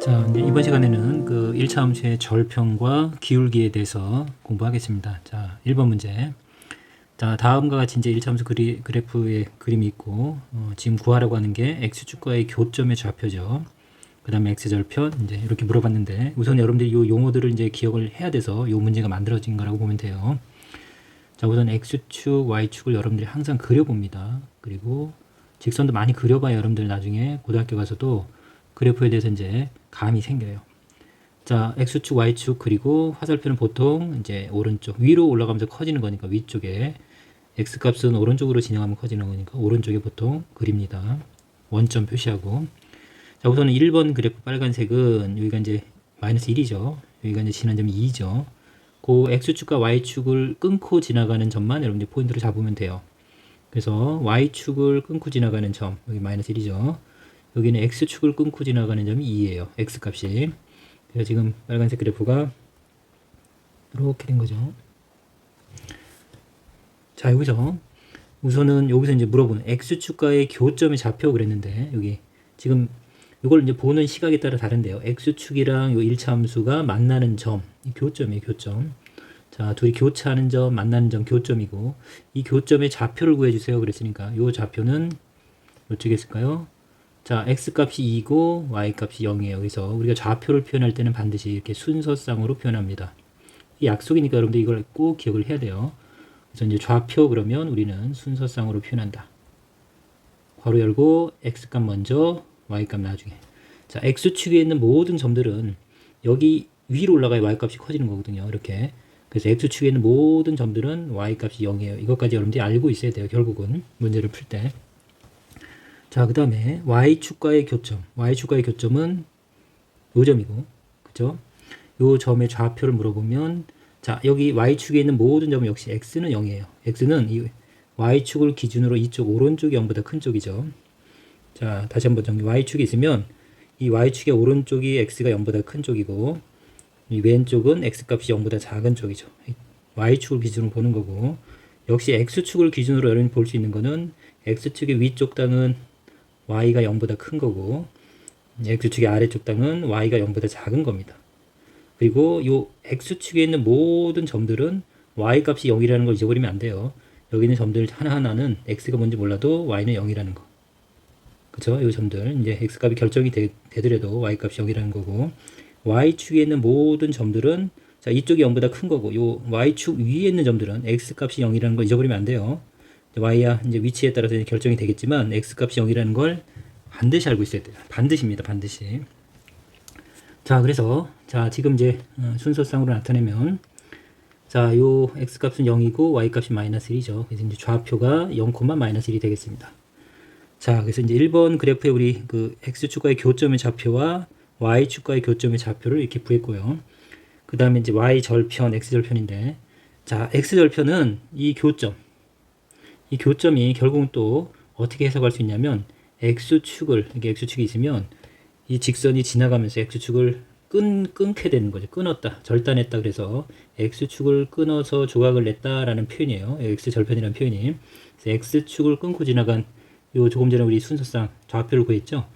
자, 이제 이번 시간에는 그 1차 함수의 절편과 기울기에 대해서 공부하겠습니다. 자, 1번 문제. 자, 다음과 같이 이제 1차 함수 그래프의 그림이 있고, 지금 구하라고 하는 게 x축과의 교점의 좌표죠. 그 다음에 x절편, 이제 이렇게 물어봤는데, 우선 여러분들이 이 용어들을 이제 기억을 해야 돼서 이 문제가 만들어진 거라고 보면 돼요. 자, 우선 x축, y축을 여러분들이 항상 그려봅니다. 그리고 직선도 많이 그려봐야 여러분들 나중에 고등학교 가서도 그래프에 대해서 이제 감이 생겨요. 자, x축, y축, 그리고 화살표는 보통 이제 오른쪽, 위로 올라가면서 커지는 거니까 위쪽에, x값은 오른쪽으로 진행하면 커지는 거니까 오른쪽에 보통 그립니다. 원점 표시하고. 자, 우선은 1번 그래프 빨간색은 여기가 이제 마이너스 1이죠. 여기가 이제 지난 점이 2죠. 그 x축과 y축을 끊고 지나가는 점만 여러분들 포인트로 잡으면 돼요. 그래서 y축을 끊고 지나가는 점, 여기 마이너스 1이죠. 여기는 x축을 끊고 지나가는 점이 2예요. x값이. 그래서 지금 빨간색 그래프가 이렇게 된 거죠. 자, 여기서 우선은 여기서 이제 물어보는 x축과의 교점의 좌표 그랬는데, 여기 지금 이걸 이제 보는 시각에 따라 다른데요. x축이랑 요 1차 함수가 만나는 점, 이 교점이에요, 교점. 자, 둘이 교차하는 점, 만나는 점, 교점이고, 이 교점의 좌표를 구해주세요. 그랬으니까, 이 좌표는 어떻게 했을까요? 자, x값이 2고 y값이 0이에요. 그래서 우리가 좌표를 표현할 때는 반드시 이렇게 순서쌍으로 표현합니다. 이 약속이니까 여러분들 이걸 꼭 기억을 해야 돼요. 그래서 이제 좌표 그러면 우리는 순서쌍으로 표현한다. 괄호 열고 x값 먼저, y값 나중에. 자, x축에 있는 모든 점들은 여기 위로 올라가야 y값이 커지는 거거든요. 이렇게. 그래서 x축에 있는 모든 점들은 y값이 0이에요. 이것까지 여러분들이 알고 있어야 돼요. 결국은 문제를 풀 때. 자, 그 다음에 y축과의 교점. y축과의 교점은 요 점이고, 그죠? 요 점의 좌표를 물어보면, 자, 여기 y축에 있는 모든 점은 역시 x는 0이에요. x는 이 y축을 기준으로 이쪽 오른쪽이 0보다 큰 쪽이죠. 자, 다시 한번 정리. y축이 있으면 이 y축의 오른쪽이 x가 0보다 큰 쪽이고, 이 왼쪽은 x값이 0보다 작은 쪽이죠. y축을 기준으로 보는 거고, 역시 x축을 기준으로 여러분이 볼 수 있는 거는 x축의 위쪽 땅은 y가 0보다 큰 거고, x축의 아래쪽 땅은 y가 0보다 작은 겁니다. 그리고 이 x축에 있는 모든 점들은 y값이 0이라는 걸 잊어버리면 안 돼요. 여기 있는 점들 하나하나는 x가 뭔지 몰라도 y는 0이라는 거. 그쵸? 이 점들 이제 x값이 결정이 되더라도 y값이 0이라는 거고, y축에 있는 모든 점들은, 자, 이쪽이 0보다 큰 거고, 요 y축 위에 있는 점들은 x값이 0이라는 걸 잊어버리면 안 돼요. y야 이제 위치에 따라서 이제 결정이 되겠지만 x값이 0이라는 걸 반드시 알고 있어야 돼요. 반드시입니다. 반드시. 자, 그래서 자, 지금 이제 순서상으로 나타내면, 자, 요 x값은 0이고 y값이 마이너스 1이죠. 그래서 이제 좌표가 0, 마이너스 1이 되겠습니다. 자, 그래서 이제 1번 그래프에 우리 그 x축과의 교점의 좌표와 y축과의 교점의 좌표를 이렇게 구했고요. 그 다음에 이제 y절편, x절편인데, 자, x절편은 이 교점이 결국은 또 어떻게 해석할 수 있냐면, x축을, 이게 x축이 있으면 이 직선이 지나가면서 x축을 끊게 되는 거죠. 끊었다, 절단했다. 그래서 x축을 끊어서 조각을 냈다라는 표현이에요. x절편이라는 표현이. 그래서 x축을 끊고 지나간 요 조금 전에 우리 순서상 좌표를 구했죠.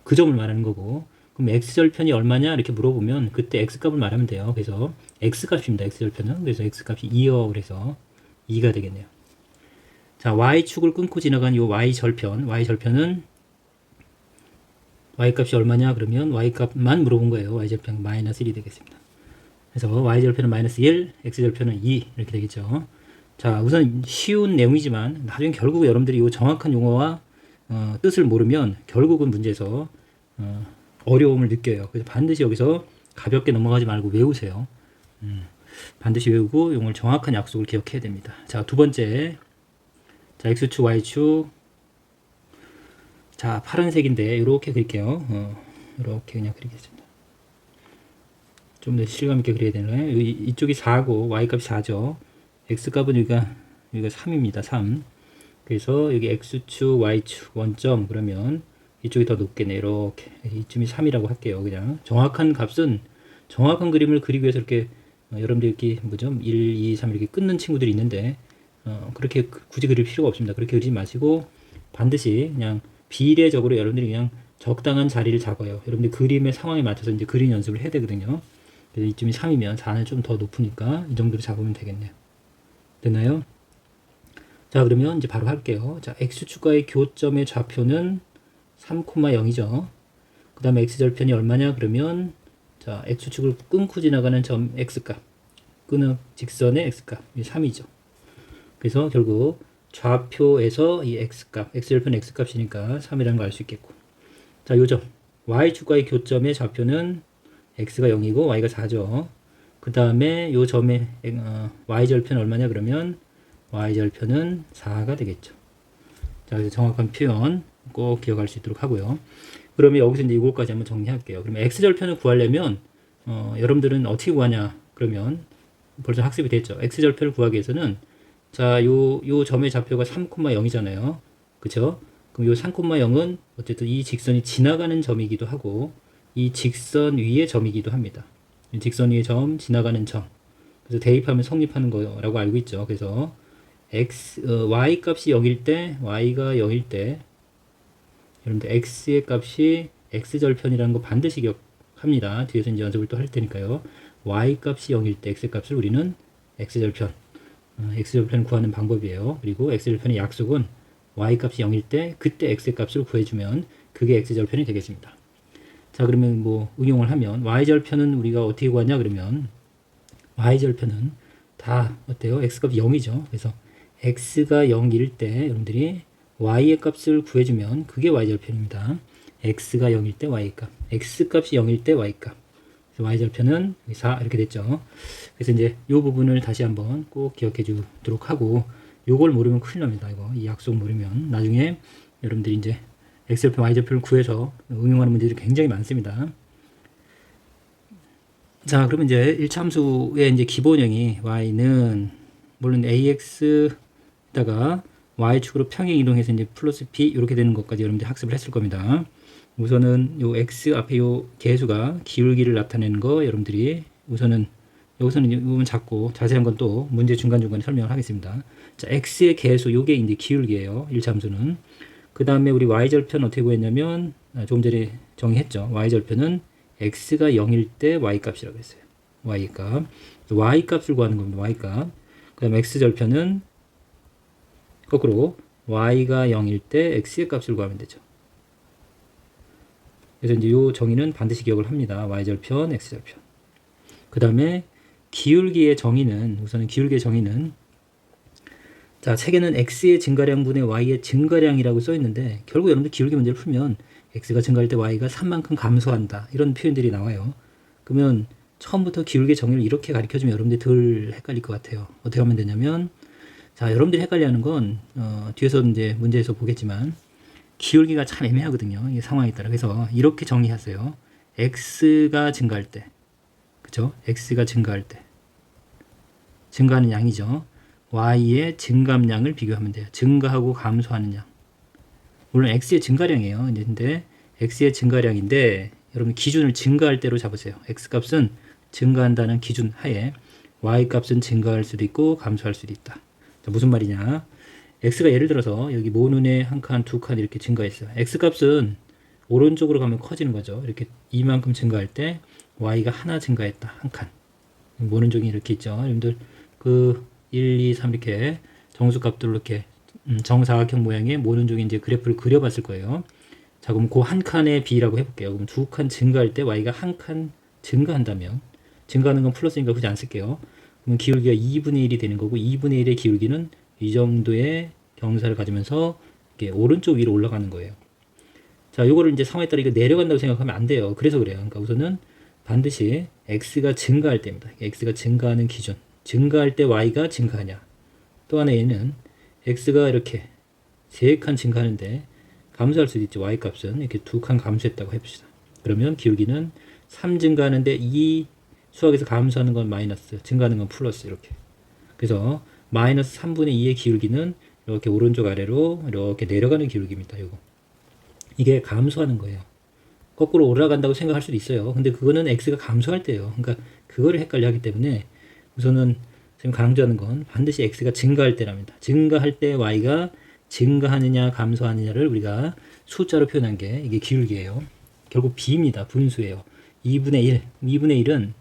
그 점을 말하는 거고, 그럼 x절편이 얼마냐 이렇게 물어보면 그때 x값을 말하면 돼요. 그래서 x값입니다. x절편은. 그래서 x값이 2요. 그래서 2가 되겠네요. 자, y축을 끊고 지나간 요 y절편은 y값이 얼마냐 그러면 y값만 물어본 거예요. y절편 마이너스 1이 되겠습니다. 그래서 y절편은 마이너스 1, x절편은 2 이렇게 되겠죠. 자, 우선 쉬운 내용이지만 나중에 결국 여러분들이 이 정확한 용어와 뜻을 모르면 결국은 문제에서 어려움을 느껴요. 그래서 반드시 여기서 가볍게 넘어가지 말고 외우세요. 반드시 외우고 용어를 정확한 약속을 기억해야 됩니다. 자, 두 번째. 자, x축, y축. 자, 파란색인데 이렇게 그릴게요. 이렇게 그냥 그리겠습니다. 좀 더 실감 있게 그려야 되나요? 이쪽이 4고 y값이 4죠. x값은 여기가 3입니다. 3. 그래서 여기 x축, y축 원점 그러면 이쪽이 더 높겠네. 이렇게 이쯤이 3이라고 할게요. 그냥 정확한 그림을 그리기 위해서 이렇게 여러분들 이렇게 1, 2, 3 이렇게 끊는 친구들이 있는데 그렇게 굳이 그릴 필요가 없습니다. 그렇게 그리지 마시고 반드시 그냥 비례적으로 여러분들이 그냥 적당한 자리를 잡아요. 여러분들 그림의 상황에 맞춰서 이제 그림 연습을 해야 되거든요. 그래서 이쯤이 3이면 4는 좀 더 높으니까 이 정도로 잡으면 되겠네요. 됐나요? 자, 그러면 이제 바로 할게요. 자, x축과의 교점의 좌표는 3,0이죠. 그 다음에 x절편이 얼마냐? 그러면 자, x축을 끊고 지나가는 점 x값, 끊은 직선의 x값, 이 3이죠. 그래서 결국 좌표에서 이 x값, x절편 x값이니까 3이라는 걸 알 수 있겠고. 자, 요점 y축과의 교점의 좌표는 x가 0이고 y가 4죠. 그 다음에 요 점의 y절편 얼마냐? 그러면 y절편은 4가 되겠죠. 자, 그래서 정확한 표현 꼭 기억할 수 있도록 하고요. 그러면 여기서 이제 이거까지 한번 정리할게요. 그러면 x절편을 구하려면 여러분들은 어떻게 구하냐? 그러면 벌써 학습이 됐죠. x절편을 구하기 위해서는 자, 요 점의 좌표가 3,0이잖아요. 그쵸? 그럼 요 3,0은 어쨌든 이 직선이 지나가는 점이기도 하고 이 직선 위의 점이기도 합니다. 이 직선 위의 점, 지나가는 점. 그래서 대입하면 성립하는 거라고 알고 있죠. 그래서 y 값이 0일 때, y가 0일 때, 여러분들 x의 값이 x절편이라는 거 반드시 기억합니다. 뒤에서 이제 연습을 또 할 테니까요. y 값이 0일 때 x 값을 우리는 x절편, x절편 구하는 방법이에요. 그리고 x절편의 약속은 y 값이 0일 때 그때 x 값을 구해주면 그게 x절편이 되겠습니다. 자, 그러면 뭐 응용을 하면 y절편은 우리가 어떻게 구하냐? 그러면 y절편은 다 어때요? x값이 0이죠. 그래서 x가 0일 때 여러분들이 y의 값을 구해주면 그게 y절편입니다. x가 0일 때 y값, x값이 0일 때 y값. 그래서 y절편은 4 이렇게 됐죠. 그래서 이제 이 부분을 다시 한번 꼭 기억해 주도록 하고, 요걸 모르면 큰일 납니다. 이거 이 약속 모르면 나중에 여러분들이 이제 x절편, y절편을 구해서 응용하는 문제들이 굉장히 많습니다. 자, 그러면 이제 1차함수의 이제 기본형이 y는 물론 ax다가 y축으로 평행 이동해서 이제 플러스 b 이렇게 되는 것까지 여러분들 학습을 했을 겁니다. 우선은 요 x 앞에 요 개수가 기울기를 나타내는 거 여러분들이 우선은 여기서는 이 부분 잡고 자세한 건 또 문제 중간중간에 설명을 하겠습니다. 자, x의 개수 요게 이제 기울기예요. 1차함수는. 그 다음에 우리 y절편 어떻게 구했냐면 조금 전에 정의했죠. y절편은 x가 0일 때 y값이라고 했어요. y값. y값을 구하는 겁니다. y값. 그 다음에 x절편은 거꾸로 y가 0일 때 x의 값을 구하면 되죠. 그래서 이제 요 정의는 반드시 기억을 합니다. y절편, x절편. 그 다음에 기울기의 정의는 우선은 기울기의 정의는 자, 책에는 x의 증가량분의 y의 증가량이라고 써 있는데 결국 여러분들 기울기 문제를 풀면 x가 증가할 때 y가 3만큼 감소한다 이런 표현들이 나와요. 그러면 처음부터 기울기 정의를 이렇게 가르쳐주면 여러분들이 덜 헷갈릴 것 같아요. 어떻게 하면 되냐면 자, 여러분들이 헷갈려하는 건 뒤에서 이제 문제에서 보겠지만 기울기가 참 애매하거든요. 이 상황에 따라. 그래서 이렇게 정리하세요. x가 증가할 때, 그죠? x가 증가할 때 증가하는 양이죠. y의 증감량을 비교하면 돼요. 증가하고 감소하는 양. 물론 x의 증가량이에요. 근데 x의 증가량인데 여러분 기준을 증가할 때로 잡으세요. x값은 증가한다는 기준 하에 y값은 증가할 수도 있고 감소할 수도 있다. 자, 무슨 말이냐? x가 예를 들어서 여기 모눈에 한 칸, 두 칸 이렇게 증가했어요. x값은 오른쪽으로 가면 커지는 거죠. 이렇게 이만큼 증가할 때 y가 하나 증가했다. 한 칸. 모눈종이 이렇게 있죠. 여러분들 그 1, 2, 3 이렇게 정수값들로 이렇게 정사각형 모양의 모눈종이 이제 그래프를 그려봤을 거예요. 자, 그럼 그 한 칸의 비라고 해볼게요. 그럼 두 칸 증가할 때 y가 한 칸 증가한다면 증가하는 건 플러스니까 굳이 안 쓸게요. 그러면 기울기가 2분의 1이 되는 거고 2분의 1의 기울기는 이 정도의 경사를 가지면서 이렇게 오른쪽 위로 올라가는 거예요. 자, 요거를 이제 상황에 따라 이거 내려간다고 생각하면 안 돼요. 그래서 그래요. 그러니까 우선은 반드시 x가 증가할 때입니다. x가 증가하는 기준. 증가할 때 y가 증가하냐. 또 하나에는 x가 이렇게 3칸 증가하는데 감소할 수도 있죠. y값은 이렇게 2칸 감소했다고 해봅시다. 그러면 기울기는 3 증가하는데 2 수학에서 감소하는 건 마이너스, 증가하는 건 플러스 이렇게. 그래서 마이너스 3분의 2의 기울기는 이렇게 오른쪽 아래로 이렇게 내려가는 기울기입니다. 요거. 이게 감소하는 거예요. 거꾸로 올라간다고 생각할 수도 있어요. 근데 그거는 x가 감소할 때예요. 그러니까 그거를 헷갈려 하기 때문에 우선은 지금 강조하는 건 반드시 x가 증가할 때랍니다. 증가할 때 y가 증가하느냐 감소하느냐를 우리가 숫자로 표현한 게 이게 기울기예요. 결국 b입니다. 분수예요. 2분의 1. 2분의 1은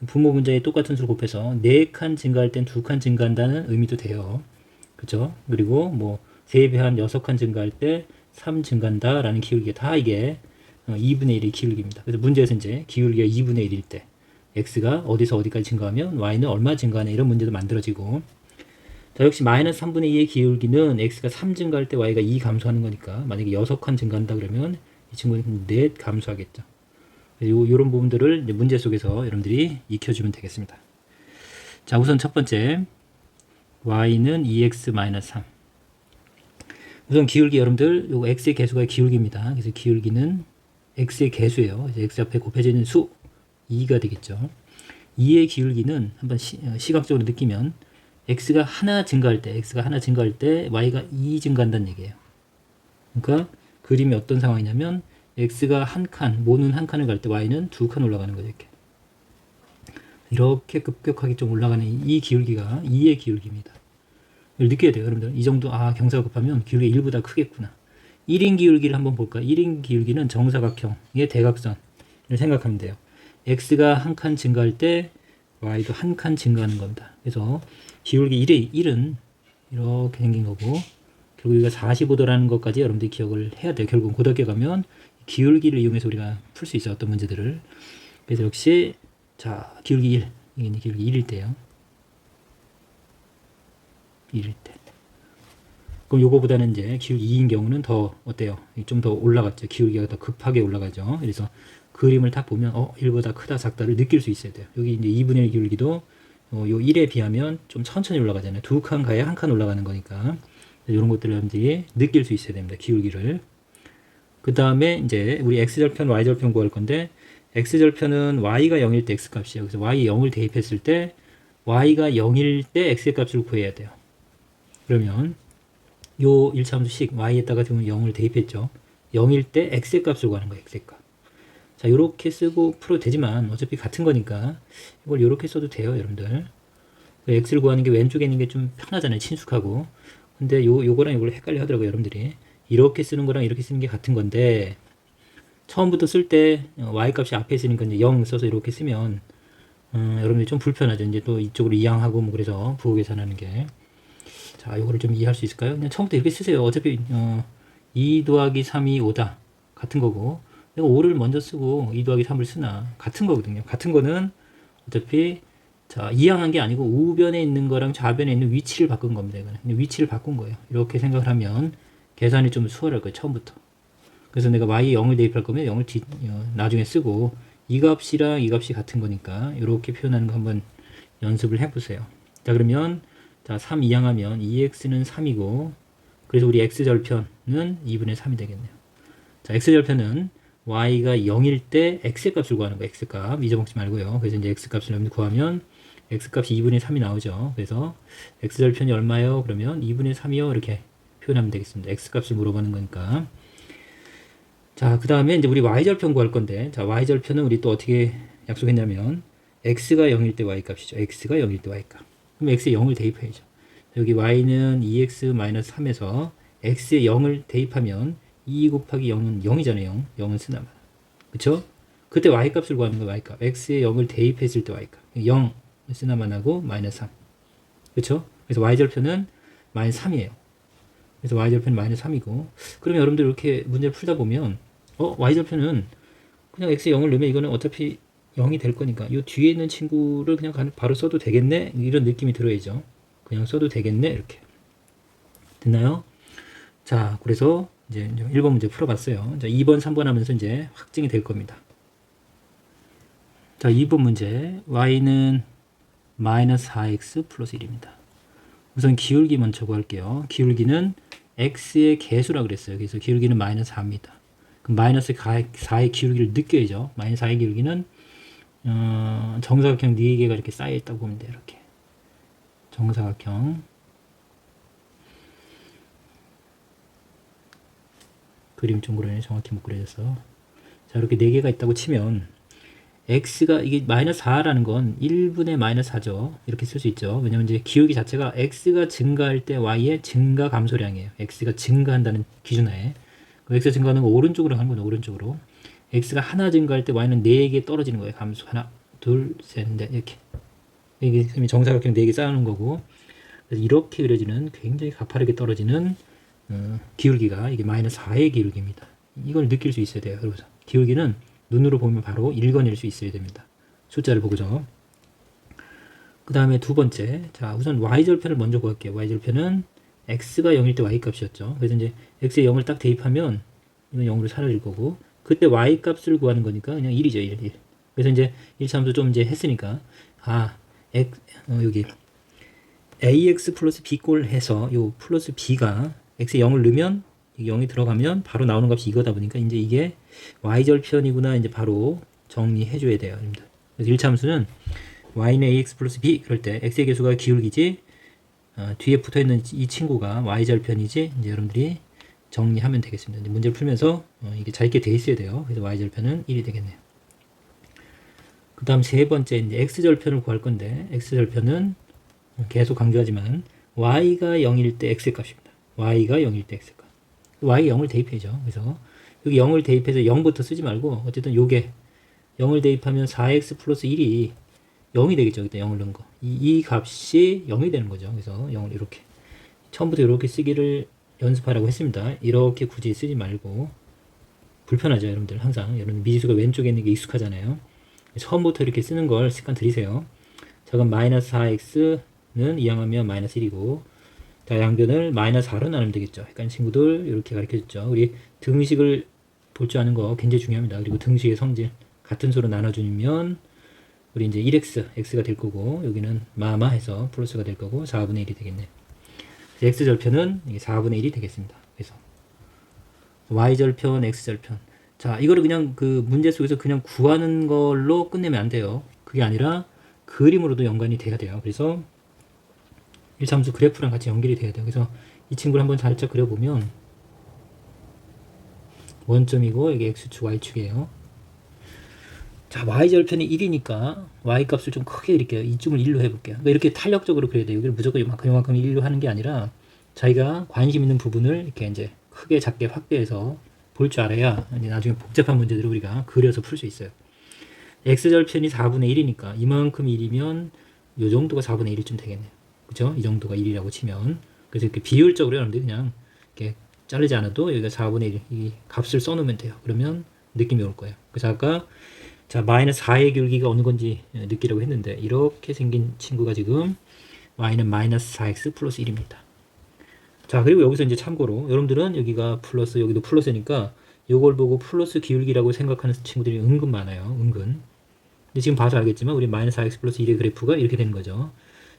분모 분자에 똑같은 수를 곱해서 4칸 증가할 땐 2칸 증가한다는 의미도 돼요. 그죠? 그리고 뭐 3배 한 6칸 증가할 때 3 증가한다 라는 기울기가 다 이게 2분의 1의 기울기입니다. 그래서 문제에서 이제 기울기가 2분의 1일 때 x가 어디서 어디까지 증가하면 y는 얼마 증가하냐 이런 문제도 만들어지고, 자, 역시 마이너스 3분의 2의 기울기는 x가 3 증가할 때 y가 2 감소하는 거니까 만약에 6칸 증가한다 그러면 이 친구는 4 감소하겠죠. 요런 부분들을 이제 문제 속에서 여러분들이 익혀주면 되겠습니다. 자, 우선 첫 번째 y는 2x-3. 우선 기울기 여러분들 요거 x의 개수가 기울기입니다. 그래서 기울기는 x의 개수예요. 그래서 x 앞에 곱해지는 수 2가 되겠죠. 2의 기울기는 한번 시각적으로 느끼면 x가 하나 증가할 때 y가 2 증가한다는 얘기예요. 그러니까 그림이 어떤 상황이냐면 x가 한 칸, 모는 한 칸을 갈 때 y는 2칸 올라가는 거죠. 이렇게 급격하게 좀 올라가는 이 기울기가 2의 기울기입니다. 이걸 느껴야 돼요, 여러분들. 이 정도, 경사가 급하면 기울기가 1보다 크겠구나. 1인 기울기를 한번 볼까? 1인 기울기는 정사각형의 대각선을 생각하면 돼요. x가 한 칸 증가할 때 y도 한 칸 증가하는 겁니다. 그래서 기울기 1은 이렇게 생긴 거고, 결국 여기가 45도라는 것까지 여러분들이 기억을 해야 돼요. 결국은 고등학교 가면 기울기를 이용해서 우리가 풀 수 있어요. 어떤 문제들을. 그래서 역시 자, 기울기 1. 이게 기울기 1일 때요. 1일 때. 그럼 요거보다는 이제 기울기 2인 경우는 더 어때요? 좀 더 올라갔죠. 기울기가 더 급하게 올라가죠. 그래서 그림을 딱 보면 1보다 크다 작다를 느낄 수 있어야 돼요. 여기 이제 2분의 1 기울기도 요 1에 비하면 좀 천천히 올라가잖아요. 2칸 가야 1칸 올라가는 거니까. 이런 것들을 여러분들이 느낄 수 있어야 됩니다. 기울기를. 그 다음에 이제 우리 x절편, y절편 구할 건데, x절편은 y가 0일 때 x값이에요. 그래서 y 0을 대입했을 때 y가 0일 때 x의 값을 구해야 돼요. 그러면 요 1차함수식 y에다가 지금 0을 대입했죠. 0일 때 x의 값을 구하는 거예요. x의 값. 자, 요렇게 쓰고 풀어도 되지만 어차피 같은 거니까 이걸 요렇게 써도 돼요, 여러분들. x를 구하는 게 왼쪽에 있는 게 좀 편하잖아요. 친숙하고. 근데 요거랑 이걸 헷갈려 하더라고요, 여러분들이. 이렇게 쓰는 거랑 이렇게 쓰는 게 같은 건데, 처음부터 쓸 때 y 값이 앞에 있으니까 이제 0 써서 이렇게 쓰면 여러분들이 좀 불편하죠. 이제 또 이쪽으로 이항하고 뭐 그래서 부호 계산하는 게. 자, 요거를 좀 이해할 수 있을까요? 그냥 처음부터 이렇게 쓰세요. 어차피 2 더하기 3이 5다. 같은 거고. 내가 5를 먼저 쓰고 2 더하기 3을 쓰나 같은 거거든요. 같은 거는 어차피 자, 이항한 게 아니고 우변에 있는 거랑 좌변에 있는 위치를 바꾼 겁니다. 이거는 위치를 바꾼 거예요. 이렇게 생각을 하면 계산이 좀 수월할 거예요. 처음부터. 그래서 내가 y 0을 대입할 거면 0을 나중에 쓰고 이 값이랑 이 값이 같은 거니까 이렇게 표현하는 거 한번 연습을 해보세요. 자, 그러면 자, 3 이항하면 2x는 3이고, 그래서 우리 x절편은 2분의 3이 되겠네요. 자, x절편은 y가 0일 때 x의 값을 구하는 거예요. x값 잊어먹지 말고요. 그래서 이제 x값을 구하면 x값이 2분의 3이 나오죠. 그래서 x절편이 얼마요? 그러면 2분의 3이요. 이렇게 표현하면 되겠습니다. x값을 물어보는 거니까. 자, 그 다음에 이제 우리 y절편 구할 건데, 자, y절편은 우리 또 어떻게 약속했냐면 x가 0일 때 y값이죠. x가 0일 때 y값. 그럼 x에 0을 대입해야죠. 여기 y는 2x-3에서 x에 0을 대입하면 2 곱하기 0은 0이잖아요. 0은 쓰나마. 그쵸? 그때 y값을 구하는 거예요. y값. x에 0을 대입했을 때 y값. 0 쓰나마 나고 마이너스 3. 그쵸? 그래서 y절편은 마이너스 3이에요. 그래서 y절편은 마이너스 3이고, 그러면 여러분들 이렇게 문제를 풀다 보면 y절편은 그냥 x에 0을 넣으면 이거는 어차피 0이 될 거니까 이 뒤에 있는 친구를 그냥 바로 써도 되겠네? 이런 느낌이 들어야죠. 그냥 써도 되겠네? 이렇게. 됐나요? 자, 그래서 이제 1번 문제 풀어봤어요. 자, 2번, 3번 하면서 이제 확증이 될 겁니다. 자, 2번 문제. y는 마이너스 4x 플러스 1입니다. 우선 기울기 먼저 구할게요. 기울기는 x의 개수라 그랬어요. 그래서 기울기는 마이너스 4입니다. 그럼 마이너스 4의 기울기를 느껴야죠. 마이너스 4의 기울기는 정사각형 4개가 이렇게 쌓여있다고 보면 돼요. 이렇게. 정사각형. 그림 좀 그러네. 정확히 못 그려져서. 자, 이렇게 4개가 있다고 치면 x가 이게 마이너스 4라는 건 1분의 마이너스 4죠. 이렇게 쓸 수 있죠. 왜냐면 이제 기울기 자체가 x가 증가할 때 y의 증가 감소량이에요. x가 증가한다는 기준하에. x가 증가하는 거 오른쪽으로 가는 거죠. 오른쪽으로. x가 하나 증가할 때 y는 4개 떨어지는 거예요. 감수 하나, 둘, 셋, 넷 이렇게. 이게 정사각형 4개 쌓는 거고. 그래서 이렇게 그려지는 굉장히 가파르게 떨어지는 기울기가 이게 마이너스 4의 기울기입니다. 이걸 느낄 수 있어야 돼요. 그래서 기울기는 눈으로 보면 바로 읽어낼 수 있어야 됩니다. 숫자를 보고죠. 그 다음에 두 번째, 자 우선 y절편을 먼저 구할게요. y절편은 x가 0일 때 y값이었죠. 그래서 이제 x에 0을 딱 대입하면 이건 0으로 사라질 거고, 그때 y값을 구하는 거니까 그냥 1이죠. 1. 그래서 이제 1차함수 좀 이제 했으니까 여기 ax 플러스 b꼴 해서 요 플러스 b가 x에 0을 넣으면 0이 들어가면 바로 나오는 값이 이거다 보니까 이제 이게 y절편이구나 이제 바로 정리해 줘야 돼요. 그래서 1차함수는 y는 ax 플러스 b 그럴 때 x의 개수가 기울기지 뒤에 붙어 있는 이 친구가 y절편이지 이제 여러분들이 정리하면 되겠습니다. 이제 문제를 풀면서 이게 잘 있게 돼 있어야 돼요. 그래서 y절편은 1이 되겠네요. 그 다음 세 번째 이제 x절편을 구할 건데 x절편은 계속 강조하지만 y가 0일 때 x의 값입니다. y가 0일 때 x의 값. y 0을 대입해죠. 그래서 여기 0을 대입해서 0부터 쓰지 말고 어쨌든 요게 0을 대입하면 4x 플러스 1이 0이 되겠죠. 그때 0을 넣은 거. 이 값이 0이 되는 거죠. 그래서 0을 이렇게 처음부터 이렇게 쓰기를 연습하라고 했습니다. 이렇게 굳이 쓰지 말고 불편하죠. 여러분들 항상 여러분 미지수가 왼쪽에 있는 게 익숙하잖아요. 처음부터 이렇게 쓰는 걸 습관 들이세요. 자 그럼 마이너스 4x는 이항하면 마이너스 1이고 자 양변을 마이너스 4로 나누면 되겠죠. 헷갈리는 친구들 이렇게 가르쳐줬죠. 우리 등식을 볼 줄 아는 거 굉장히 중요합니다. 그리고 등식의 성질 같은 수로 나눠주면 우리 이제 1x, x가 될 거고 여기는 마마 해서 플러스가 될 거고 4분의 1이 되겠네요. x절편은 이게 4분의 1이 되겠습니다. 그래서 y절편, x절편. 자 이거를 그냥 그 문제 속에서 그냥 구하는 걸로 끝내면 안 돼요. 그게 아니라 그림으로도 연관이 돼야 돼요. 그래서 1차함수 그래프랑 같이 연결이 돼야 돼요. 그래서 이 친구를 한번 살짝 그려보면 원점이고 여기 x축, y축이에요. 자, y절편이 1이니까 y값을 좀 크게 이렇게 이쯤을 1로 해볼게요. 그러니까 이렇게 탄력적으로 그려야 돼요. 여기를 무조건 요만큼 1로 하는 게 아니라 자기가 관심 있는 부분을 이렇게 이제 크게 작게 확대해서 볼 줄 알아야 이제 나중에 복잡한 문제들을 우리가 그려서 풀 수 있어요. x절편이 4분의 1이니까 이만큼 1이면 요 정도가 4분의 1쯤 되겠네요. 그죠? 이 정도가 1이라고 치면. 그래서 이렇게 비율적으로 여러분들 그냥 이렇게 자르지 않아도 여기가 4분의 1, 이 값을 써놓으면 돼요. 그러면 느낌이 올 거예요. 그래서 아까 자 마이너스 4의 기울기가 어느 건지 느끼려고 했는데 이렇게 생긴 친구가 지금 y는 마이너스 4x 플러스 1입니다. 자 그리고 여기서 이제 참고로 여러분들은 여기가 플러스 여기도 플러스니까 요걸 보고 플러스 기울기라고 생각하는 친구들이 은근 많아요. 은근. 근데 지금 봐서 알겠지만 우리 마이너스 4x 플러스 1의 그래프가 이렇게 되는 거죠.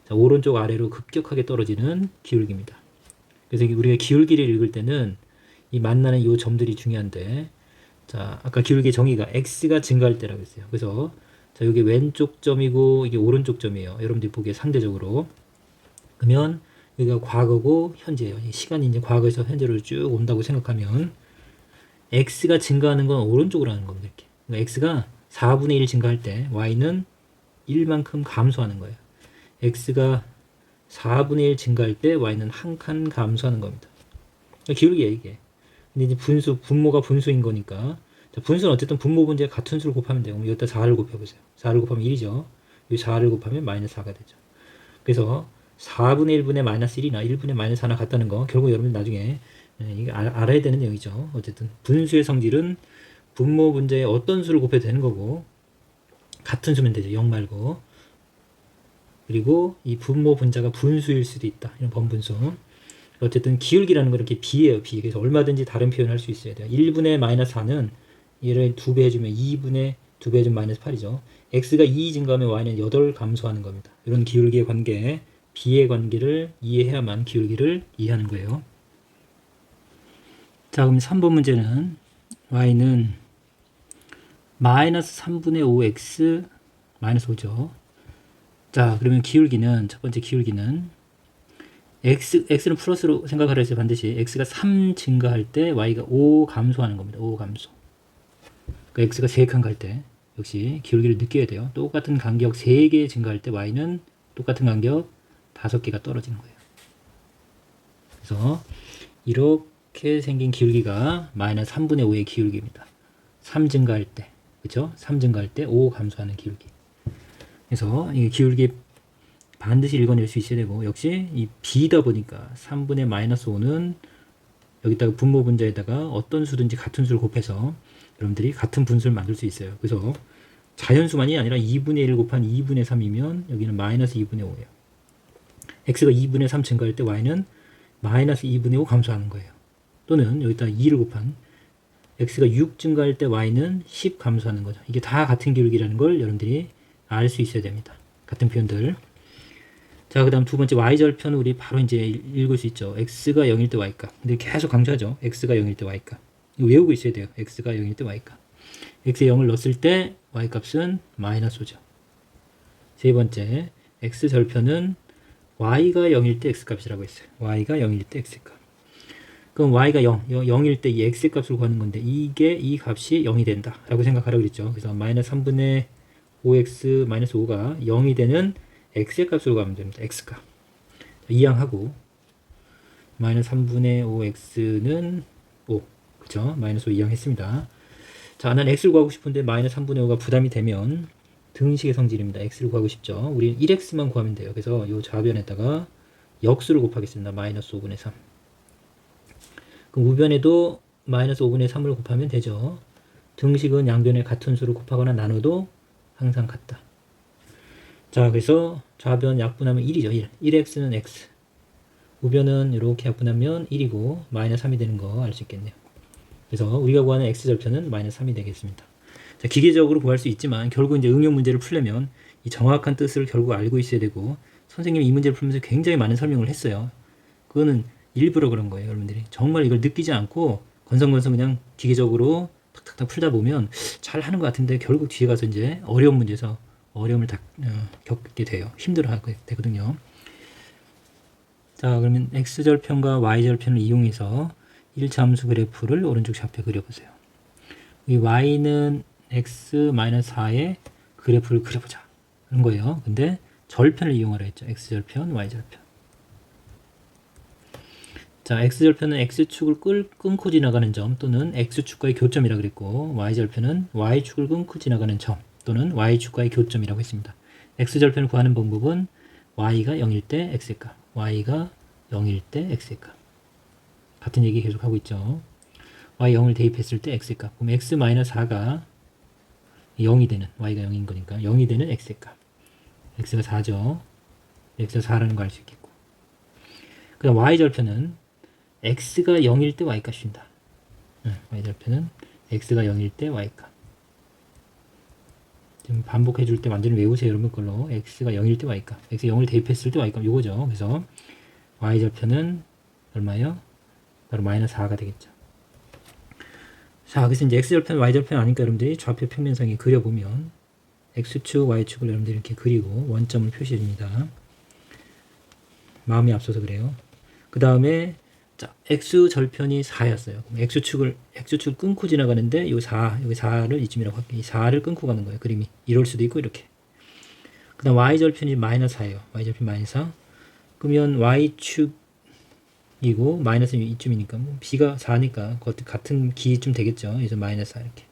자 오른쪽 아래로 급격하게 떨어지는 기울기입니다. 그래서 우리가 기울기를 읽을 때는 이 만나는 요 점들이 중요한데 자 아까 기울기의 정의가 x가 증가할 때라고 했어요. 그래서 자 여기 왼쪽 점이고 이게 오른쪽 점이에요. 여러분들이 보기에 상대적으로. 그러면 여기가 과거고 현재예요. 시간이 이제 과거에서 현재로 쭉 온다고 생각하면 x가 증가하는 건 오른쪽으로 하는 겁니다. 이렇게. 그러니까 x가 4분의 1 증가할 때 y는 1만큼 감소하는 거예요. x가 4분의 1 증가할 때 y는 한 칸 감소하는 겁니다. 그러니까 기울기예요, 이게. 근데 이제 분모가 분수인 거니까. 자, 분수는 어쨌든 분모 분자에 같은 수를 곱하면 돼요. 그럼 여기다 4를 곱해보세요. 4를 곱하면 1이죠. 이 4를 곱하면 마이너스 4가 되죠. 그래서 4분의 1분의 마이너스 1이나 1분의 마이너스 4나 같다는 거 결국 여러분 나중에 이게 알아야 되는 내용이죠. 어쨌든 분수의 성질은 분모 분자에 어떤 수를 곱해도 되는 거고 같은 수면 되죠. 0 말고. 그리고 이 분모 분자가 분수일 수도 있다. 이런 번분수. 어쨌든 기울기라는 건 이렇게 비예요. 비. 그래서 얼마든지 다른 표현을 할 수 있어야 돼요. 1분의 마이너스 4는 얘를 2배 해주면 2분의 2배 해주면 마이너스 8이죠. x가 2 증가하면 y는 8 감소하는 겁니다. 이런 기울기의 관계, 비의 관계를 이해해야만 기울기를 이해하는 거예요. 자, 그럼 3번 문제는 y는 마이너스 3분의 5x 마이너스 5죠. 자, 그러면 기울기는 첫 번째 기울기는 x는 플러스로 생각하라 했어요. 반드시 x가 3 증가할 때 y가 5 감소하는 겁니다. 5 감소. 그러니까 x가 3칸 갈 때 역시 기울기를 느껴야 돼요. 똑같은 간격 3개 증가할 때 y는 똑같은 간격 5개가 떨어지는 거예요. 그래서 이렇게 이렇게 생긴 기울기가 마이너스 3분의 5의 기울기입니다. 3 증가할 때, 그죠? 3 증가할 때 5 감소하는 기울기. 그래서 이 기울기 반드시 읽어낼 수 있어야 되고, 역시 이 b다 보니까 3분의 마이너스 5는 여기다가 분모 분자에다가 어떤 수든지 같은 수를 곱해서 여러분들이 같은 분수를 만들 수 있어요. 그래서 자연수만이 아니라 2분의 1 곱한 2분의 3이면 여기는 마이너스 2분의 5예요. x가 2분의 3 증가할 때 y는 마이너스 2분의 5 감소하는 거예요. 또는 여기다 2를 곱한 x가 6 증가할 때 y는 10 감소하는 거죠. 이게 다 같은 기울기라는 걸 여러분들이 알 수 있어야 됩니다. 같은 표현들. 자, 그 다음 두 번째 y절편은 우리 바로 이제 읽을 수 있죠. x가 0일 때 y값. 근데 계속 강조하죠. x가 0일 때 y값. 이거 외우고 있어야 돼요. x가 0일 때 y값. x에 0을 넣었을 때 y값은 마이너스 5죠. 세 번째 x절편은 y가 0일 때 x값이라고 했어요. y가 0일 때 x값. 그럼 y가 0일 때 이 x값을 구하는 건데 이게 이 값이 0이 된다 라고 생각하라고 그랬죠. 그래서 마이너스 3분의 5x 마이너스 5가 0이 되는 x의 값으로 가면 됩니다. x값. 이항하고 마이너스 3분의 5x는 5. 그쵸? 마이너스 5 이항했습니다. 자, 난 x를 구하고 싶은데 마이너스 3분의 5가 부담이 되면 등식의 성질입니다. x를 구하고 싶죠. 우리 1x만 구하면 돼요. 그래서 이 좌변에다가 역수를 곱하겠습니다. 마이너스 5분의 3. 그럼 우변에도 마이너스 5분의 3을 곱하면 되죠. 등식은 양변에 같은 수를 곱하거나 나눠도 항상 같다. 자, 그래서 좌변 약분하면 1이죠. 1. 1x는 x. 우변은 이렇게 약분하면 1이고 마이너스 3이 되는 거 알 수 있겠네요. 그래서 우리가 구하는 x절편은 마이너스 3이 되겠습니다. 자, 기계적으로 구할 수 있지만 결국 이제 응용 문제를 풀려면 이 정확한 뜻을 결국 알고 있어야 되고, 선생님이 이 문제를 풀면서 굉장히 많은 설명을 했어요. 그거는 일부러 그런 거예요. 여러분들이 정말 이걸 느끼지 않고 건성건성 그냥 기계적으로 탁탁탁 풀다 보면 잘 하는 것 같은데 결국 뒤에 가서 이제 어려운 문제에서 어려움을 겪게 돼요. 힘들어하게 되거든요. 자, 그러면 x절편과 y절편을 이용해서 1차 함수 그래프를 오른쪽 좌표에 그려보세요. 이 y는 x-4의 그래프를 그려보자 그런 거예요. 근데 절편을 이용하라 했죠. x절편, y절편. 자, x절편은 x축을 끊고 지나가는 점 또는 x축과의 교점이라고 그랬고, y절편은 y축을 끊고 지나가는 점 또는 y축과의 교점이라고 했습니다. x절편을 구하는 방법은 y가 0일 때 x의 값, y가 0일 때 x의 값. 같은 얘기 계속 하고 있죠. y 0을 대입했을 때 x의 값. 그럼 x-4가 0이 되는, y가 0인 거니까 0이 되는 x의 값. x가 4죠. x가 4라는 거 알 수 있겠고. 그 다음 y절편은 x가 0일 때 y값입니다. y절편은 x가 0일 때 y값. 지금 반복해 줄 때 완전히 외우세요. 여러분 걸로. x가 0일 때 y값. x 0을 대입했을 때 y값. 요거죠. 그래서 y절편은 얼마예요? 바로 마이너스 4가 되겠죠. 자, 그래서 이제 x절편, y절편 아니까 여러분들이 좌표 평면상에 그려보면 x축, y축을 여러분들이 이렇게 그리고 원점을 표시해 줍니다. 마음이 앞서서 그래요. 그 다음에 자, x절편이 4였어요. x축을 끊고 지나가는데 요 4, 여기 4를 이쯤이라고 할게요. 이 4를 끊고 가는 거예요. 그림이. 이럴 수도 있고 이렇게. 그 다음 y절편이 마이너스 4예요. y절편 마이너스 4. 그러면 y축이고 마이너스 이쯤이니까 뭐 b가 4니까 같은 기쯤 되겠죠. 그래서 마이너스 4 이렇게.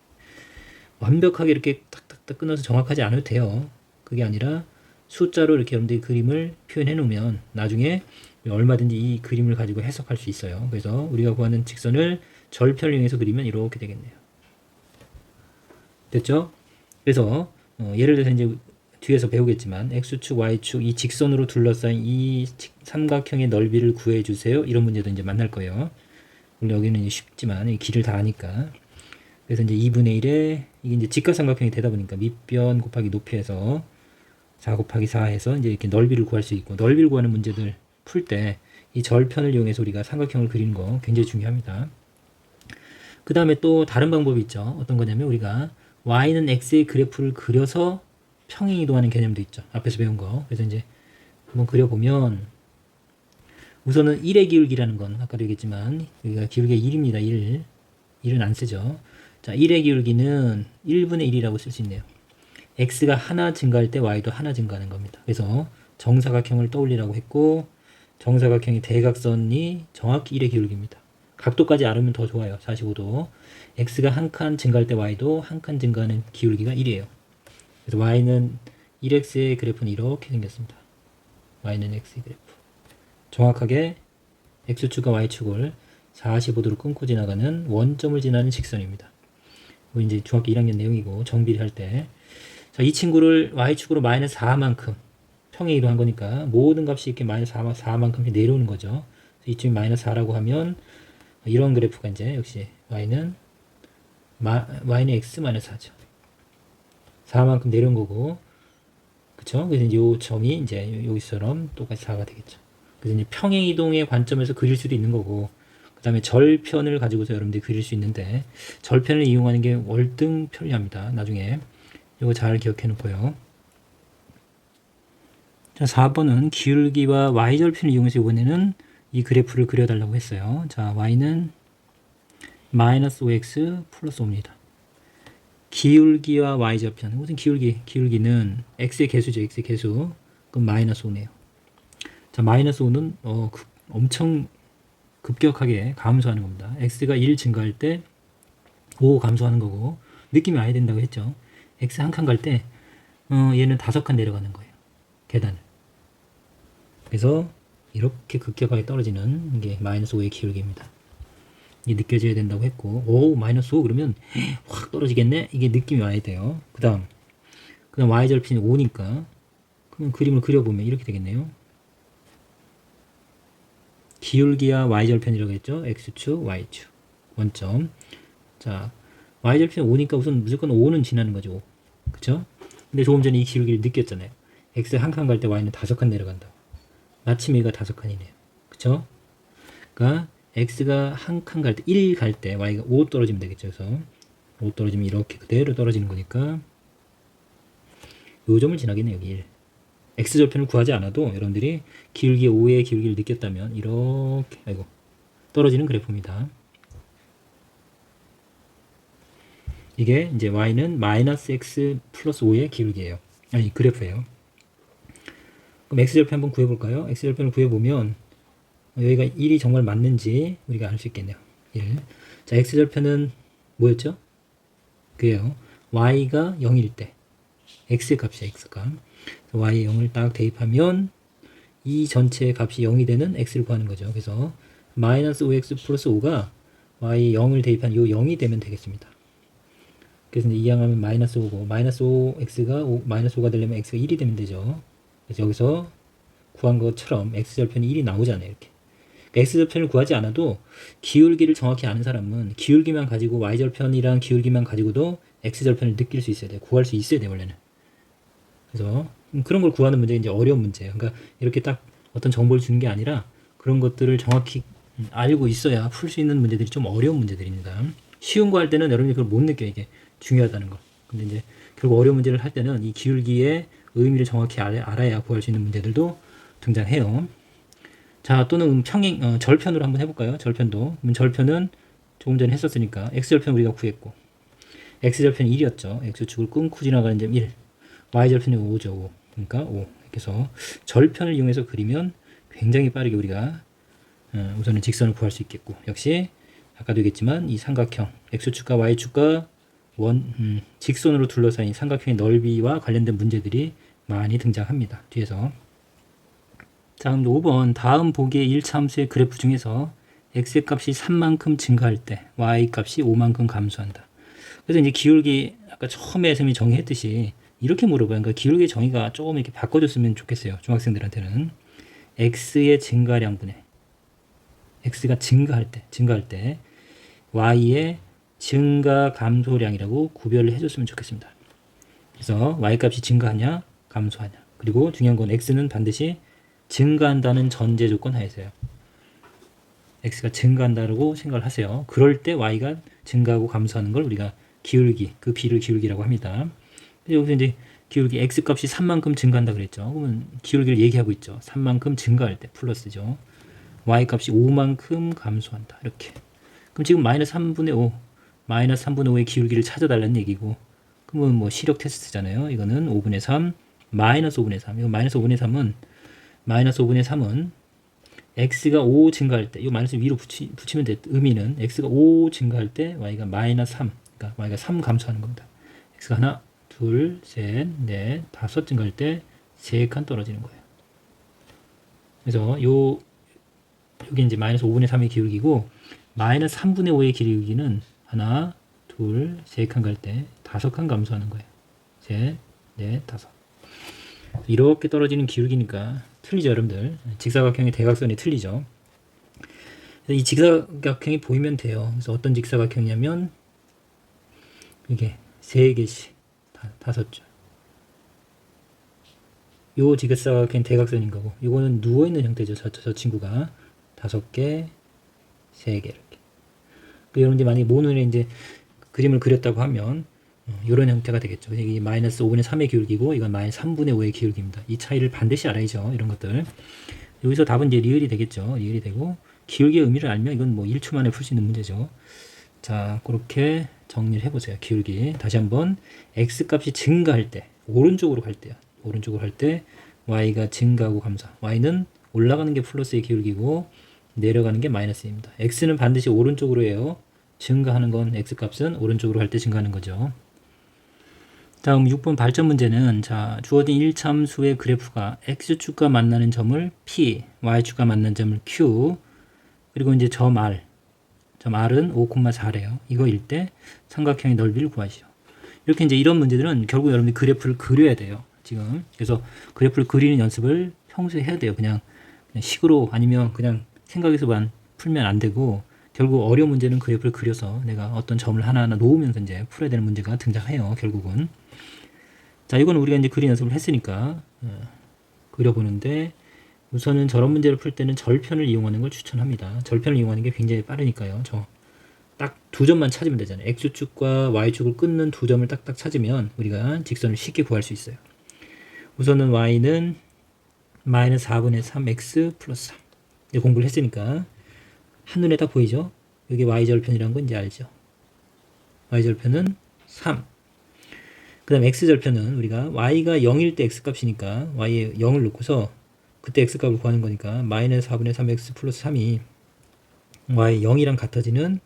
완벽하게 이렇게 딱딱딱 끊어서 정확하지 않아도 돼요. 그게 아니라 숫자로 이렇게 여러분들이 그림을 표현해 놓으면 나중에 얼마든지 이 그림을 가지고 해석할 수 있어요. 그래서 우리가 구하는 직선을 절편을 이용해서 그리면 이렇게 되겠네요. 됐죠? 그래서 예를 들어서 이제 뒤에서 배우겠지만 x축, y축 이 직선으로 둘러싸인 이 삼각형의 넓이를 구해주세요. 이런 문제도 이제 만날 거예요. 물론 여기는 쉽지만 길을 다 아니까. 그래서 이제 2분의 1에 이게 이제 직각삼각형이 되다 보니까 밑변 곱하기 높이에서 4 곱하기 4 해서 이제 이렇게 넓이를 구할 수 있고, 넓이를 구하는 문제들 풀 때 이 절편을 이용해서 우리가 삼각형을 그리는 거 굉장히 중요합니다. 그 다음에 또 다른 방법이 있죠. 어떤 거냐면 우리가 y는 x의 그래프를 그려서 평행 이동하는 개념도 있죠. 앞에서 배운 거. 그래서 이제 한번 그려보면 우선은 1의 기울기라는 건 아까도 얘기했지만 여기가 기울기가 1입니다. 1. 1은 안 쓰죠. 자, 1의 기울기는 1분의 1이라고 쓸 수 있네요. x가 하나 증가할 때 y도 하나 증가하는 겁니다. 그래서 정사각형을 떠올리라고 했고, 정사각형의 대각선이 정확히 1의 기울기입니다. 각도까지 알으면 더 좋아요. 45도. x가 한 칸 증가할 때 y도 한 칸 증가하는 기울기가 1이에요. 그래서 y는 1x의 그래프는 이렇게 생겼습니다. y는 x의 그래프. 정확하게 x축과 y축을 45도로 끊고 지나가는 원점을 지나는 직선입니다. 이거 이제 중학교 1학년 내용이고 정비를 할 때. 자, 이 친구를 y축으로 마이너스 4만큼 평행 이동한 거니까 모든 값이 이렇게 마이너스 4만큼씩 내려오는 거죠. 이쯤이 마이너스 4라고 하면 이런 그래프가 이제 역시 y는 x 마이너스 4죠. 4만큼 내려온 거고, 그쵸? 그래서 이제 요 점이 이제 여기처럼 똑같이 4가 되겠죠. 그래서 이제 평행 이동의 관점에서 그릴 수도 있는 거고, 그 다음에 절편을 가지고서 여러분들이 그릴 수 있는데, 절편을 이용하는 게 월등 편리합니다. 나중에 이거 잘 기억해 놓고요. 자, 4번은 기울기와 y절편을 이용해서 이번에는 이 그래프를 그려달라고 했어요. 자, y는 마이너스 5x 플러스 5입니다. 기울기와 y절편. 무슨 기울기는 x의 개수죠. x의 개수. 그럼 마이너스 5네요. 자, 마이너스 5는 엄청 급격하게 감소하는 겁니다. x가 1 증가할 때 5 감소하는 거고, 느낌이 와야 된다고 했죠. x 한 칸 갈 때 얘는 5칸 내려가는 거예요. 계단을. 그래서 이렇게 급격하게 떨어지는 게 마이너스 5의 기울기입니다. 이게 느껴져야 된다고 했고, 오 마이너스 5 그러면 확 떨어지겠네? 이게 느낌이 와야 돼요. 그 다음 y절편이 5니까 그럼 그림을 그려보면 이렇게 되겠네요. 기울기와 y절편이라고 했죠. x축, y축 원점. 자, y절편이 5니까 우선 무조건 5는 지나는 거죠. 그쵸? 근데 조금 전에 이 기울기를 느꼈잖아요. x 한 칸 갈 때 y는 5칸 내려간다. 마침 얘가 5칸이네요. 그쵸? 그러니까 x가 한 칸 갈 때 1 갈 때 y가 5 떨어지면 되겠죠. 그래서 5 떨어지면 이렇게 그대로 떨어지는 거니까 요 점을 지나겠네요. 여기 1. x절편을 구하지 않아도 여러분들이 기울기 5의 기울기를 느꼈다면 이렇게 떨어지는 그래프입니다. 이게 이제 y는 마이너스 x 플러스 5의 기울기예요. 아니 그래프예요. 그럼 x절편 한번 구해볼까요? x절편을 구해보면 여기가 1이 정말 맞는지 우리가 알 수 있겠네요. 1. 자, x절편은 뭐였죠? 그게요. y가 0일 때 x의 값이야, x값. y의 0을 딱 대입하면 이 전체의 값이 0이 되는 x를 구하는 거죠. 그래서 마이너스 5x 플러스 5가 y 0을 대입한 요 0이 되면 되겠습니다. 그래서 이제 이항하면 마이너스 5고 마이너스 5x가 마이너스 5가 되려면 x가 1이 되면 되죠. 그래서 여기서 구한 것처럼 x절편이 1이 나오잖아요. 이렇게. 그러니까 x절편을 구하지 않아도 기울기를 정확히 아는 사람은 기울기만 가지고 y절편이랑 기울기만 가지고도 x절편을 느낄 수 있어야 돼요. 구할 수 있어야 돼요, 원래는. 그래서 그런 걸 구하는 문제가 이제 어려운 문제예요. 그러니까 이렇게 딱 어떤 정보를 주는 게 아니라 그런 것들을 정확히 알고 있어야 풀 수 있는 문제들이 좀 어려운 문제들입니다. 쉬운 거 할 때는 여러분이 그걸 못 느껴요. 이게 중요하다는 거. 근데 이제 결국 어려운 문제를 할 때는 이 기울기의 의미를 정확히 알아야 구할 수 있는 문제들도 등장해요. 자, 또는 절편으로 한번 해볼까요? 절편도. 그럼 절편은 조금 전에 했었으니까 x절편 우리가 구했고 x절편이 1이었죠. x축을 끊고 지나가는 점 1. y절편이 5죠. 5. 그러니까 5. 그래서 절편을 이용해서 그리면 굉장히 빠르게 우리가 우선은 직선을 구할 수 있겠고, 역시 아까도 얘기했지만 이 삼각형 x축과 y축과 직선으로 둘러싸인 삼각형의 넓이와 관련된 문제들이 많이 등장합니다. 뒤에서. 자, 그럼 5번 다음 보기의 1차함수의 그래프 중에서 x의 값이 3만큼 증가할 때 y 값이 5만큼 감소한다. 그래서 이제 기울기 아까 처음에 선생님이 정의했듯이 이렇게 물어봐요. 그러니까 기울기 정의가 조금 이렇게 바꿔줬으면 좋겠어요. 중학생들한테는 x의 증가량분의 x가 증가할 때 y의 증가 감소량이라고 구별을 해줬으면 좋겠습니다. 그래서 y 값이 증가하냐 감소하냐, 그리고 중요한 건 x는 반드시 증가한다는 전제 조건 하에서요. x가 증가한다고 생각을 하세요. 그럴 때 y가 증가하고 감소하는 걸 우리가 기울기, 그 비를 기울기라고 합니다. 여기서 이제 기울기 x값이 3만큼 증가한다 그랬죠. 그러면 기울기를 얘기하고 있죠. 3만큼 증가할 때 플러스죠. y값이 5만큼 감소한다. 이렇게. 그럼 지금 마이너스 3분의 5, 마이너스 3분의 5의 기울기를 찾아달라는 얘기고, 그러면 뭐 시력 테스트잖아요. 이거는 5분의 3, 마이너스 5분의 3. 이거 마이너스 5분의 3은 x가 5 증가할 때, 이 마이너스 위로 붙이면 돼. 의미는 x가 5 증가할 때 y가 마이너스 3, 그러니까 y가 3 감소하는 겁니다. x가 하나, 둘, 셋, 넷, 다섯 증가할 때 3칸 떨어지는 거예요. 그래서 여기 이제 마이너스 5분의 3의 기울기고, 마이너스 3분의 5의 기울기는 하나, 둘, 3칸 갈 때 5칸 감소하는 거예요. 셋, 넷, 다섯. 이렇게 떨어지는 기울기니까 틀리죠, 여러분들. 직사각형의 대각선이 틀리죠. 이 직사각형이 보이면 돼요. 그래서 어떤 직사각형이냐면 이게 3개씩 5줄. 요 직사각형 대각선인 거고, 이거는 누워 있는 형태죠. 저 친구가 5개, 3개 이렇게. 여러분들이 만약에 모눈에 이제 그림을 그렸다고 하면 이런 형태가 되겠죠. 이 마이너스 5분의 3의 기울기고, 이건 마이너스 3분의 5의 기울기입니다. 이 차이를 반드시 알아야죠. 이런 것들. 여기서 답은 이제 리을이 되겠죠. 리을이 되고, 기울기의 의미를 알면 이건 뭐 1초 만에 풀 수 있는 문제죠. 자, 그렇게 정리를 해보세요. 기울기. 다시 한번 x 값이 증가할 때, 오른쪽으로 갈 때요. 오른쪽으로 갈 때 y가 증가하고 감소. y는 올라가는 게 플러스의 기울기고 내려가는 게 마이너스입니다. x는 반드시 오른쪽으로 해요. 증가하는 건 x 값은 오른쪽으로 갈 때 증가하는 거죠. 다음 6번 발전 문제는, 자, 주어진 1참수의 그래프가 x축과 만나는 점을 p, y축과 만나는 점을 q, 그리고 이제 점 r은 5,4래요. 이거일 때 삼각형의 넓이를 구하시오. 이렇게 이제 이런 문제들은 결국 여러분들이 그래프를 그려야 돼요. 지금. 그래서 그래프를 그리는 연습을 평소에 해야 돼요. 그냥 식으로 아니면 그냥 생각에서만 풀면 안 되고, 결국 어려운 문제는 그래프를 그려서 내가 어떤 점을 하나하나 놓으면서 이제 풀어야 되는 문제가 등장해요. 결국은. 자, 이거는 우리가 이제 그린 연습을 했으니까 그려보는데, 우선은 저런 문제를 풀 때는 절편을 이용하는 걸 추천합니다. 절편을 이용하는 게 굉장히 빠르니까요. 저 딱 두 점만 찾으면 되잖아요. x축과 y축을 끊는 두 점을 딱딱 찾으면 우리가 직선을 쉽게 구할 수 있어요. 우선은 y는 마이너스 4분의 3x 플러스 3. 이제 공부를 했으니까 한눈에 딱 보이죠? 여기 y절편이란 건 이제 알죠? y절편은 3. 그 다음 x절편은 우리가 y가 0일 때 x값이니까 y에 0을 놓고서 그때 x값을 구하는 거니까 마이너스 4분의 3x 플러스 3이 y 0이랑 같아지는,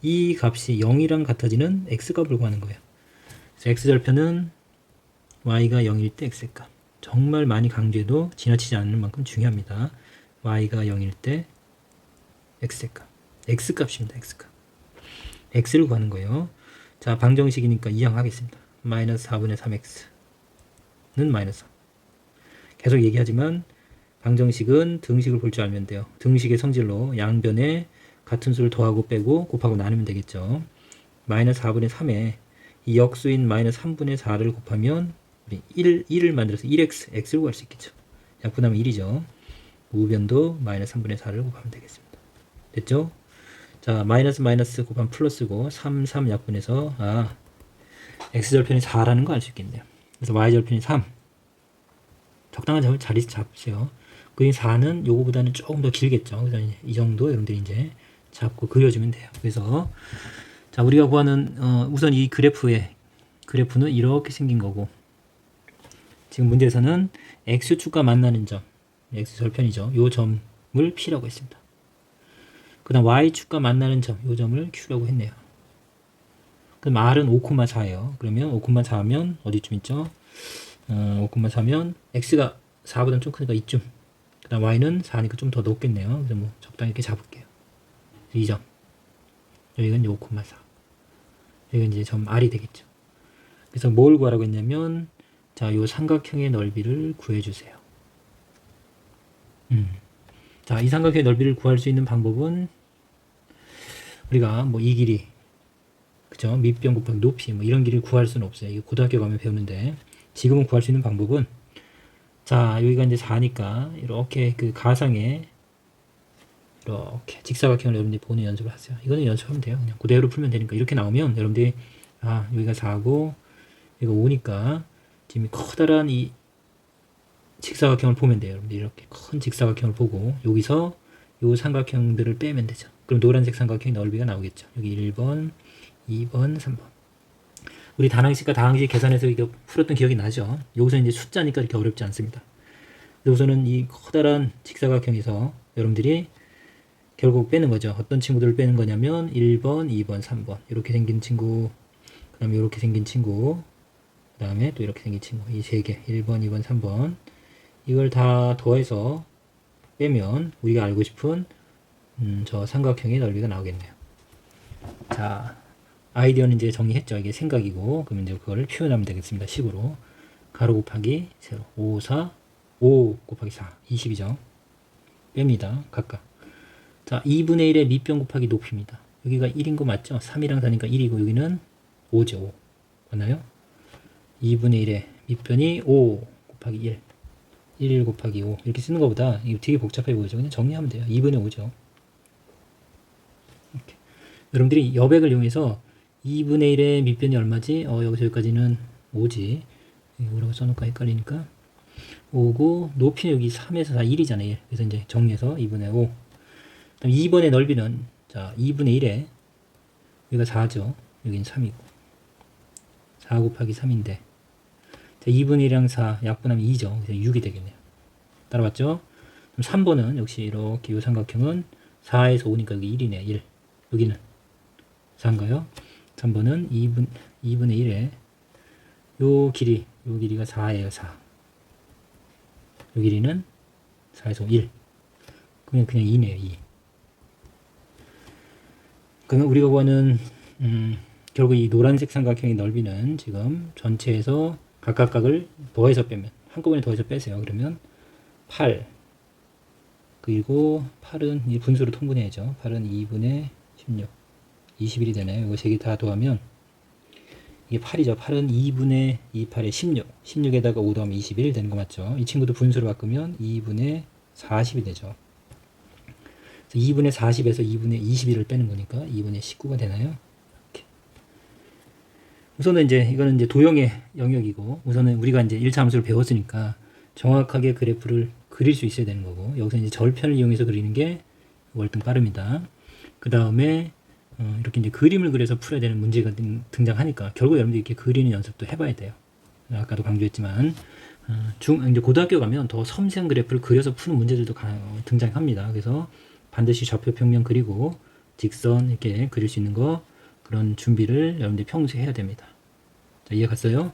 이 값이 0이랑 같아지는 x값을 구하는 거예요. 그래서 x절편은 y가 0일 때 x값. 정말 많이 강조해도 지나치지 않는 만큼 중요합니다. y가 0일 때 x값. x값입니다. x값. x를 구하는 거예요. 자, 방정식이니까 이항하겠습니다. 마이너스 4분의 3x는 마이너스 3. 계속 얘기하지만 방정식은 등식을 볼 줄 알면 돼요. 등식의 성질로 양변에 같은 수를 더하고 빼고 곱하고 나누면 되겠죠. 마이너스 4분의 3에 이 역수인 마이너스 3분의 4를 곱하면 우리 1을 만들어서 1x, x를 구할 수 있겠죠. 약분하면 1이죠. 우변도 마이너스 3분의 4를 곱하면 되겠습니다. 됐죠? 자, 마이너스 곱하면 플러스고 3, 3 약분해서 x절편이 4라는 거 알 수 있겠네요. 그래서 y절편이 3. 적당한 점을 자리 잡으세요. 그리고 4는 요거보다는 조금 더 길겠죠. 그래서 이 정도 여러분들이 이제 잡고 그려주면 돼요. 그래서 자, 우리가 구하는 우선 이 그래프는 이렇게 생긴 거고, 지금 문제에서는 x축과 만나는 점, x절편이죠. 요 점을 p라고 했습니다. 그 다음 y축과 만나는 점, 요 점을 q라고 했네요. 그럼 r은 5,4예요. 그러면 5,4면 어디쯤 있죠? 5,4면 x가 4보다 좀 크니까 이쯤. 그 다음 y는 4니까 좀 더 높겠네요. 그래서 뭐 적당히 이렇게 잡을게요. 이 점. 여기가 이제 5,4. 여기가 이제 점 r이 되겠죠. 그래서 뭘 구하라고 했냐면, 자, 요 삼각형의 넓이를 구해주세요. 자, 이 삼각형의 넓이를 구할 수 있는 방법은 우리가 뭐 이 길이, 그죠? 밑변 곱하기 높이, 뭐 이런 길이를 구할 수는 없어요. 이거 고등학교 가면 배우는데, 지금은 구할 수 있는 방법은, 자, 여기가 이제 4니까 이렇게 그 가상에 이렇게 직사각형을 여러분들이 보는 연습을 하세요. 이거는 연습하면 돼요. 그냥 그대로 풀면 되니까. 이렇게 나오면 여러분들이 여기가 4고 여기가 5니까 지금 커다란 이 직사각형을 보면 돼요. 여러분들 이렇게 큰 직사각형을 보고 여기서 요 삼각형들을 빼면 되죠. 그럼 노란색 삼각형의 넓이가 나오겠죠. 여기 1번, 2번, 3번. 우리 다항식과 다항식 계산해서 이거 풀었던 기억이 나죠. 여기서 이제 숫자니까 이렇게 어렵지 않습니다. 우선은 이 커다란 직사각형에서 여러분들이 결국 빼는 거죠. 어떤 친구들을 빼는 거냐면 1번, 2번, 3번 이렇게 생긴 친구, 그 다음에 이렇게 생긴 친구, 그 다음에 또 이렇게 생긴 친구, 이 세 개, 1번, 2번, 3번 이걸 다 더해서 빼면 우리가 알고 싶은 저 삼각형의 넓이가 나오겠네요. 자, 아이디어는 이제 정리했죠. 이게 생각이고, 그럼 이제 그거를 표현하면 되겠습니다. 식으로 가로 곱하기 세로 5, 4, 5 곱하기 4, 20이죠. 뺍니다. 각각. 자, 2분의 1의 밑변 곱하기 높이입니다. 여기가 1인 거 맞죠? 3이랑 4니까 1이고 여기는 5죠. 5. 맞나요? 2분의 1의 밑변이 5 곱하기 1. 1 곱하기 5 이렇게 쓰는 것보다 이거 되게 복잡해 보이죠. 그냥 정리하면 돼요. 2분의 5죠. 이렇게. 여러분들이 여백을 이용해서 2분의 1의 밑변이 얼마지? 여기서 여기까지는 5지. 뭐라고 써놓을까 헷갈리니까 5고 높이는 여기 3에서 4, 1이잖아요. 1. 그래서 이제 정리해서 2분의 5. 그다음 2번의 넓이는 자 2분의 1에 여기가 4죠. 여기는 3이고 4 곱하기 3인데 자, 2분의 1이랑 4 약분하면 2죠. 그래서 6이 되겠네요. 따라왔죠? 그럼 3번은 역시 이렇게 이 삼각형은 4에서 5니까 여기 1이네. 1. 여기는 4인가요? 3번은 2분의 1에 요 길이가 4예요. 4. 요 길이는 4에서 5, 1. 그냥 2네요. 2. 그러면 우리가 구하는 결국 이 노란색 삼각형의 넓이는 지금 전체에서 각각을 더해서 빼면 한꺼번에 더해서 빼세요. 그러면 8 그리고 8은 이 분수로 통분해야죠. 8은 2분의 16 21이 되네요. 이거 세 개 다 더하면 이게 8이죠. 8은 2분의 28에 16 16에다가 5 더하면 21 되는 거 맞죠? 이 친구도 분수로 바꾸면 2분의 40이 되죠. 2분의 40에서 2분의 21을 빼는 거니까 2분의 19가 되나요? 이렇게. 우선은 이제 이거는 이제 도형의 영역이고 우선은 우리가 이제 1차 함수를 배웠으니까 정확하게 그래프를 그릴 수 있어야 되는 거고 여기서 이제 절편을 이용해서 그리는 게 월등 빠릅니다. 그 다음에 이렇게 이제 그림을 그려서 풀어야 되는 문제가 등장하니까 결국 여러분들이 이렇게 그리는 연습도 해봐야 돼요. 아까도 강조했지만 이제 고등학교 가면 더 섬세한 그래프를 그려서 푸는 문제들도 등장합니다. 그래서 반드시 좌표 평면 그리고 직선 이렇게 그릴 수 있는 거 그런 준비를 여러분들이 평소에 해야 됩니다. 자, 이해 갔어요?